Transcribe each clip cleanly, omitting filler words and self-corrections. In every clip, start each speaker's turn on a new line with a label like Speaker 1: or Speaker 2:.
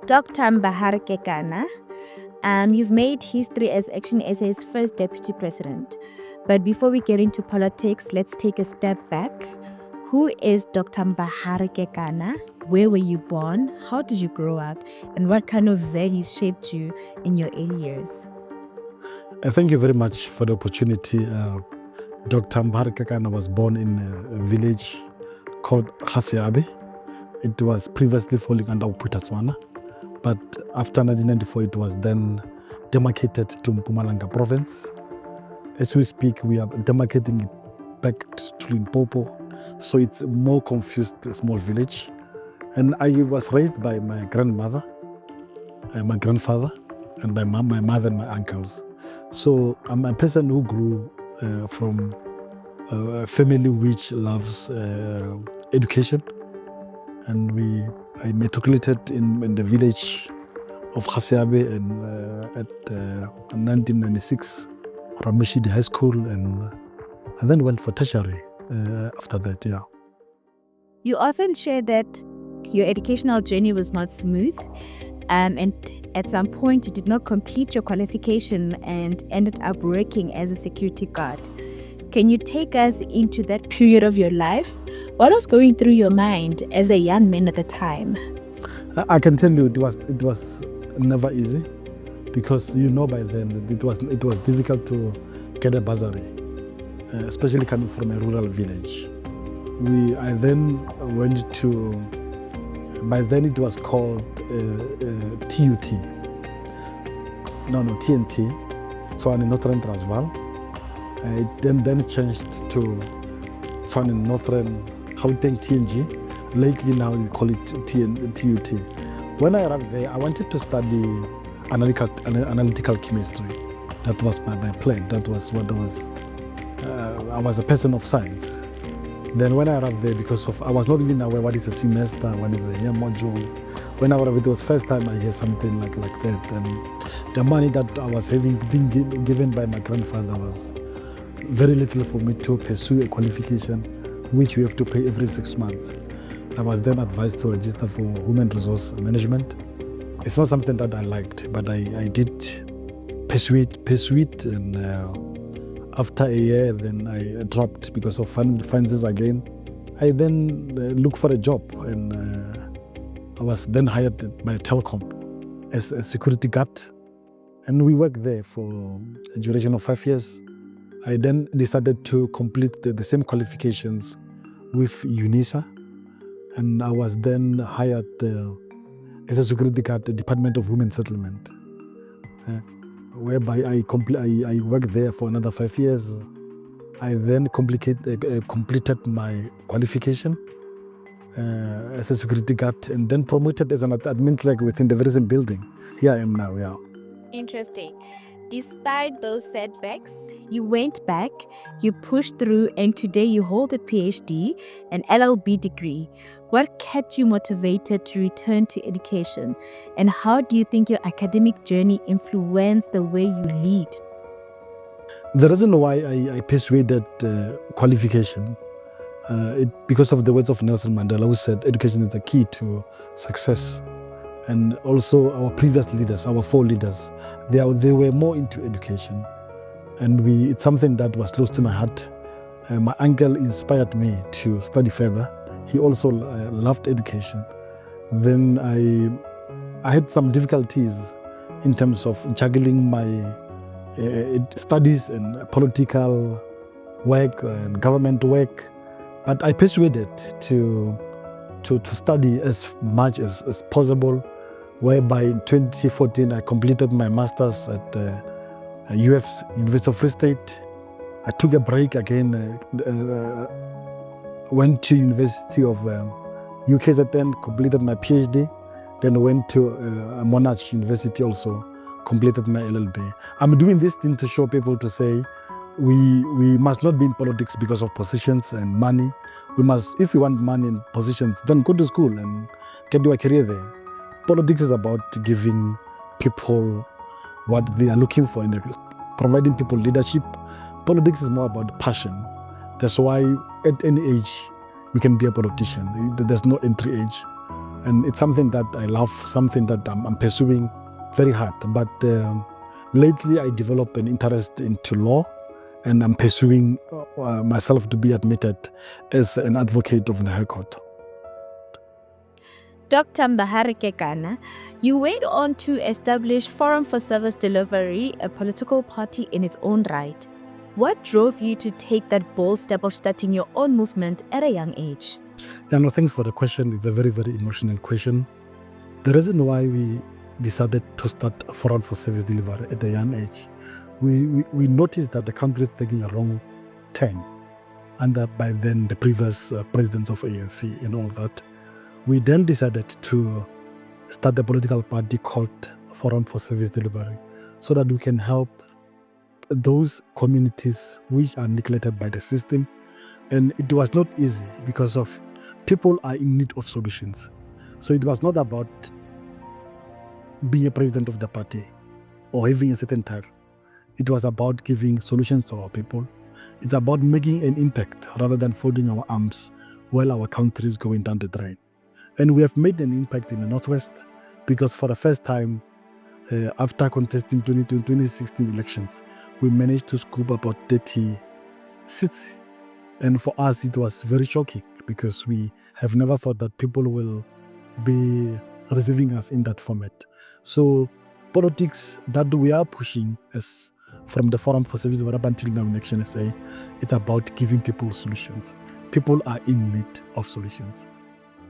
Speaker 1: Dr. Mbahare Kekana, you've made history as ActionSA's first deputy president. But before we get into politics, let's take a step back. Who is Dr. Mbahare Kekana? Where were you born? How did you grow up? And what kind of values shaped you in your early years?
Speaker 2: Thank you very much for the opportunity. Dr. Mbahare Kekana was born in a village called Khaseabe. It was previously falling under Uputatswana, but after 1994 it was then demarcated to Mpumalanga province. As we speak, we are demarcating it back to Limpopo, so it's a more confused small village. And I was raised by my grandmother, my grandfather, and my mom, my mother, and my uncles. So I'm a person who grew from a family which loves education, and I matriculated in the village of Khaseabe at 1996 from Mishidi High School, and then went for tertiary after that. Yeah.
Speaker 1: You often share that your educational journey was not smooth, and at some point you did not complete your qualification and ended up working as a security guard. Can you take us into that period of your life? What was going through your mind as a young man at the time?
Speaker 2: I can tell you it was never easy, because by then it was difficult to get a bursary, especially coming from a rural village. I then went to, by then it was called TUT. No, TNT, Tswane Northern Transvaal. It then changed to Tswane Northern Gauteng TNG. Lately now we call it TUT. When I arrived there, I wanted to study analytical chemistry. That was my plan. That was what I was. I was a person of science. Then when I arrived there, I was not even aware what is a semester, what is a year module. When I arrived, it was first time I heard something like that. And the money that I was being given by my grandfather was very little for me to pursue a qualification, which you have to pay every 6 months. I was then advised to register for human resource management. It's not something that I liked, but I did pursue it, and after a year, then I dropped because of finances again. I then looked for a job, and I was then hired by Telkom as a security guard, and we worked there for a duration of 5 years. I then decided to complete the same qualifications with UNISA, and I was then hired as a security guard at the Department of Women Settlement, whereby I worked there for another 5 years. I then completed my qualification as a security guard, and then promoted as an admin clerk within the very same building. Here I am now, yeah.
Speaker 1: Interesting. Despite those setbacks, you went back, you pushed through, and today you hold a PhD, an LLB degree. What kept you motivated to return to education? And how do you think your academic journey influenced the way you lead?
Speaker 2: The reason why I persuaded qualification, because of the words of Nelson Mandela, who said education is the key to success. And also our previous leaders, our 4 leaders, they were more into education. And it's something that was close to my heart. My uncle inspired me to study further. He also loved education. Then I had some difficulties in terms of juggling my studies and political work and government work. But I persuaded to study as much as possible, whereby in 2014 I completed my master's at UF, University of Free State. I took a break again, went to University of UKZN, completed my PhD, then went to Monash University also, completed my LLB. I'm doing this thing to show people, to say we must not be in politics because of positions and money. We must, if you want money and positions, then go to school and get your career there. Politics is about giving people what they are looking for, providing people leadership. Politics is more about passion. That's why at any age you can be a politician. There's no entry age. And it's something that I love, something that I'm pursuing very hard. But lately I developed an interest into law, and I'm pursuing myself to be admitted as an advocate of the High Court.
Speaker 1: Dr. Mbahare Kekana, you went on to establish Forum for Service Delivery, a political party in its own right. What drove you to take that bold step of starting your own movement at a young age?
Speaker 2: Yeah, no, thanks for the question. It's a very, very emotional question. The reason why we decided to start Forum for Service Delivery at a young age, we noticed that the country is taking a wrong turn under by then the previous presidents of ANC and all that. We then decided to start a political party called Forum for Service Delivery so that we can help those communities which are neglected by the system. And it was not easy because of people are in need of solutions. So it was not about being a president of the party or having a certain title. It was about giving solutions to our people. It's about making an impact rather than folding our arms while our country is going down the drain. And we have made an impact in the Northwest because for the first time, after contesting 2016 elections, we managed to scoop about 30 seats. And for us, it was very shocking because we have never thought that people will be receiving us in that format. So politics that we are pushing as from the Forum for Service up until now in ActionSA, it's about giving people solutions. People are in need of solutions.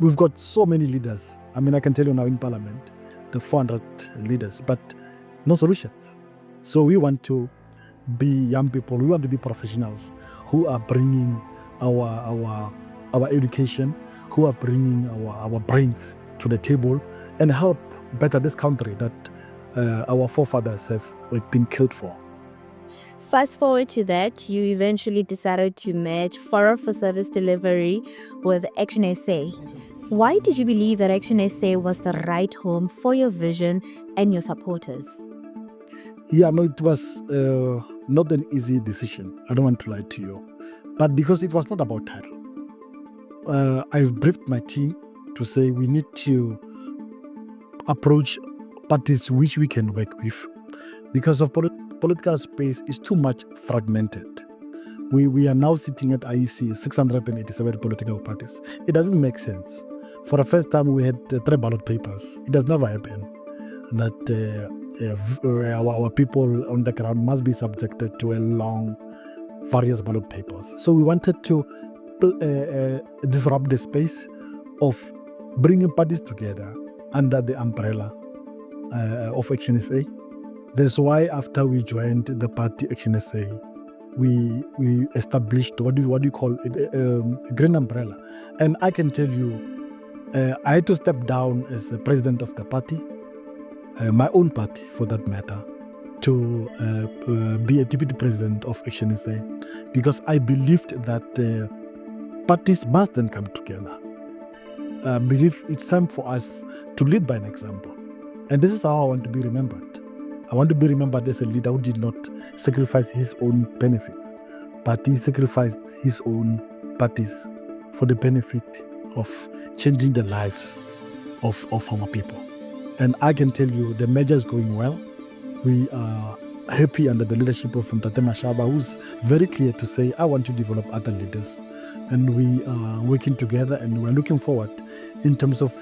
Speaker 2: We've got so many leaders. I mean, I can tell you now in Parliament, the 400 leaders, but no solutions. So we want to be young people, we want to be professionals who are bringing our education, who are bringing our brains to the table and help better this country that our forefathers have been killed for.
Speaker 1: Fast forward to that, you eventually decided to merge Forum for Service Delivery with ActionSA. Why did you believe that ActionSA was the right home for your vision and your supporters?
Speaker 2: Yeah, no, it was not an easy decision. I don't want to lie to you. But because it was not about title. I've briefed my team to say we need to approach parties which we can work with because of political space is too much fragmented. We are now sitting at IEC 687 political parties. It doesn't make sense. For the first time, we had 3 ballot papers. It does never happen that our people on the ground must be subjected to a long, various ballot papers. So we wanted to disrupt the space of bringing parties together under the umbrella of ActionSA. That's why after we joined the party ActionSA, we established what do you call it, a green umbrella. And I can tell you, I had to step down as the president of the party, my own party for that matter, to be a deputy president of ActionSA, because I believed that parties must then come together. I believe it's time for us to lead by an example. And this is how I want to be remembered. I want to be remembered as a leader who did not sacrifice his own benefits, but he sacrificed his own parties for the benefit of changing the lives of our people. And I can tell you the measure is going well. We are happy under the leadership of Mtate Mashaba, who's very clear to say, I want to develop other leaders. And we are working together and we're looking forward in terms of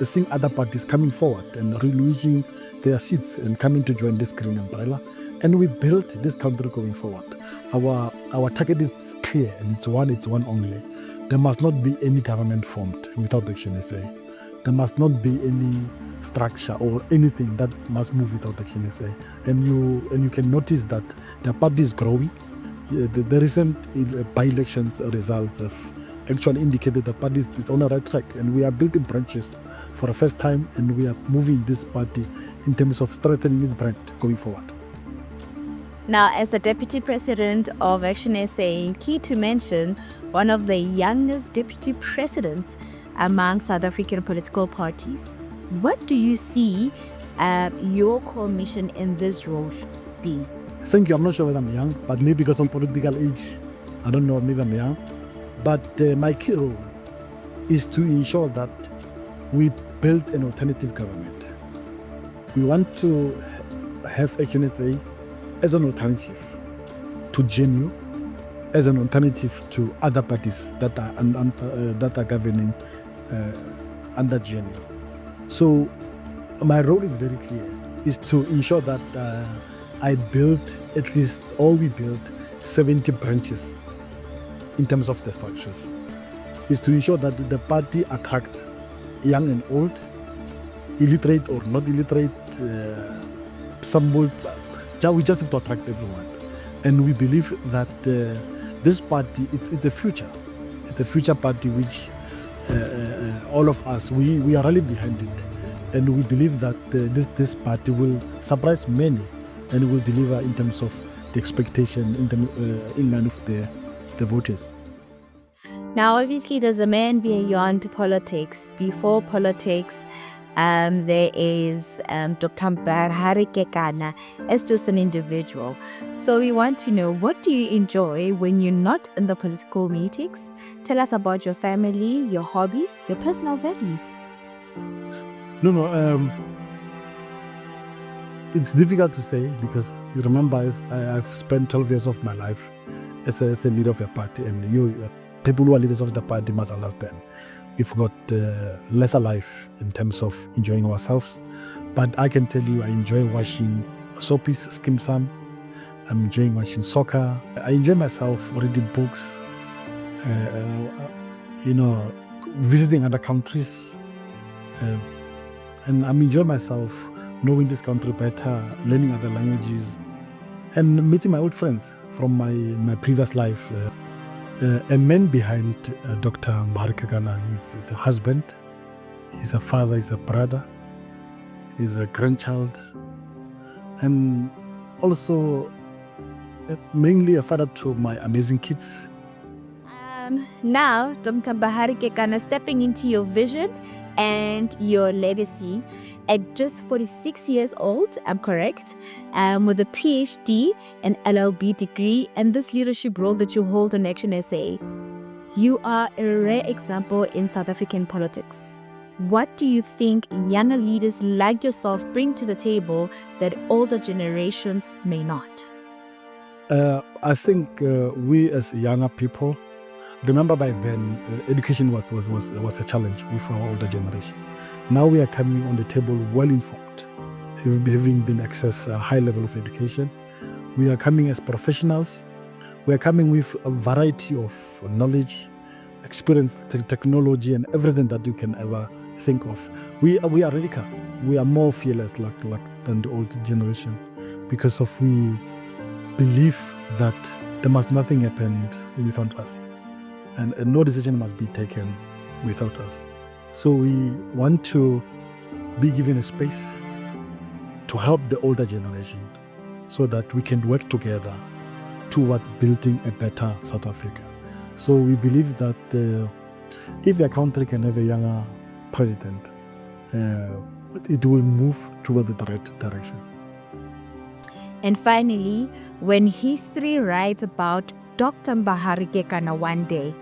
Speaker 2: seeing other parties coming forward and relinquishing their seats and coming to join this green umbrella. And we built this country going forward. Our target is clear and it's one only. There must not be any government formed without ActionSA. There must not be any structure or anything that must move without ActionSA. And you can notice that the party is growing. The recent by-elections results have actually indicated the party is on the right track, and we are building branches for the first time, and we are moving this party in terms of strengthening its brand going forward.
Speaker 1: Now, as the Deputy President of ActionSA, key to mention, one of the youngest Deputy Presidents among South African political parties, what do you see your core mission in this role be?
Speaker 2: Thank you. I'm not sure whether I'm young, but maybe because of political age, I don't know, maybe I'm young. But my key role is to ensure that we built an alternative government. We want to have ActionSA as an alternative to GNU, as an alternative to other parties that are governing under GNU. So my role is very clear, is to ensure that we built 70 branches in terms of the structures, is to ensure that the party attracts young and old, illiterate or not illiterate, we just have to attract everyone. And we believe that this party, it's a future. It's a future party which all of us, we are really behind it. And we believe that this party will surprise many and will deliver in terms of the expectation in line with the voters.
Speaker 1: Now, obviously, there's a man beyond politics. Before politics, there is Dr. Mbahare Kekana as just an individual. So we want to know, what do you enjoy when you're not in the political meetings? Tell us about your family, your hobbies, your personal values.
Speaker 2: No, it's difficult to say, because you remember I've spent 12 years of my life as a leader of a party, and people who are leaders of the party must understand we've got lesser life in terms of enjoying ourselves. But I can tell you, I enjoy watching soapies, Skim Sam. I'm enjoying watching soccer. I enjoy myself reading books, visiting other countries. And I'm enjoying myself knowing this country better, learning other languages, and meeting my old friends from my previous life. A man behind Dr. Mbahare Kekana, he's a husband, he's a father, he's a brother, he's a grandchild, and also mainly a father to my amazing kids.
Speaker 1: Now, Dr. Mbahare Kekana, stepping into your vision and your legacy at just 46 years old, I'm correct, with a PhD and LLB degree, and this leadership role that you hold on ActionSA. You are a rare example in South African politics. What do you think younger leaders like yourself bring to the table that older generations may not?
Speaker 2: I think we as younger people, remember by then, education was a challenge with our older generation. Now we are coming on the table well-informed, having been access a high level of education. We are coming as professionals. We are coming with a variety of knowledge, experience, technology, and everything that you can ever think of. We are radical. We are more fearless than the old generation, because we believe that there must nothing happen without us. And no decision must be taken without us. So we want to be given a space to help the older generation so that we can work together towards building a better South Africa. So we believe that if a country can have a younger president, it will move towards the right direction.
Speaker 1: And finally, when history writes about Dr. Mbahare Kekana one day,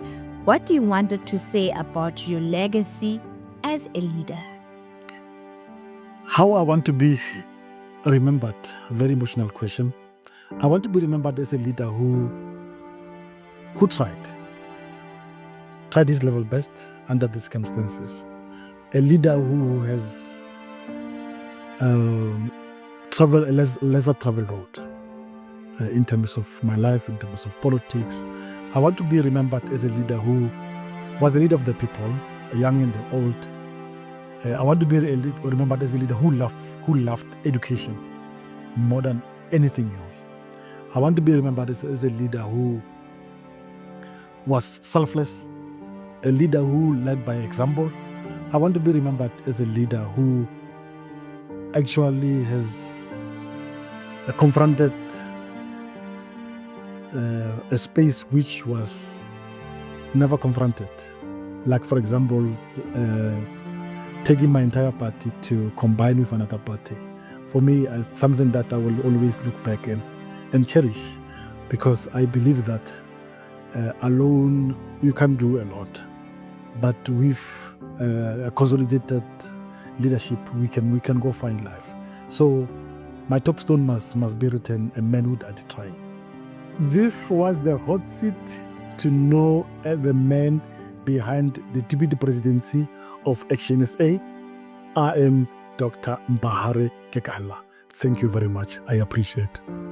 Speaker 1: what do you want to say about your legacy as a leader?
Speaker 2: How I want to be remembered, very emotional question. I want to be remembered as a leader who tried his level best under the circumstances. A leader who has traveled a lesser traveled road in terms of my life, in terms of politics. I want to be remembered as a leader who was a leader of the people, young and the old. I want to be remembered as a leader who loved education more than anything else. I want to be remembered as a leader who was selfless, a leader who led by example. I want to be remembered as a leader who actually has confronted a space which was never confronted. Like, for example, taking my entire party to combine with another party. For me, it's something that I will always look back and cherish, because I believe that alone you can do a lot. but with consolidated leadership, we can go far in life. So my top stone must be written, a man who died trying. This was the hot seat to know the man behind the deputy presidency of ActionSA. I am Dr. Mbahare Kekana. Thank you very much. I appreciate it.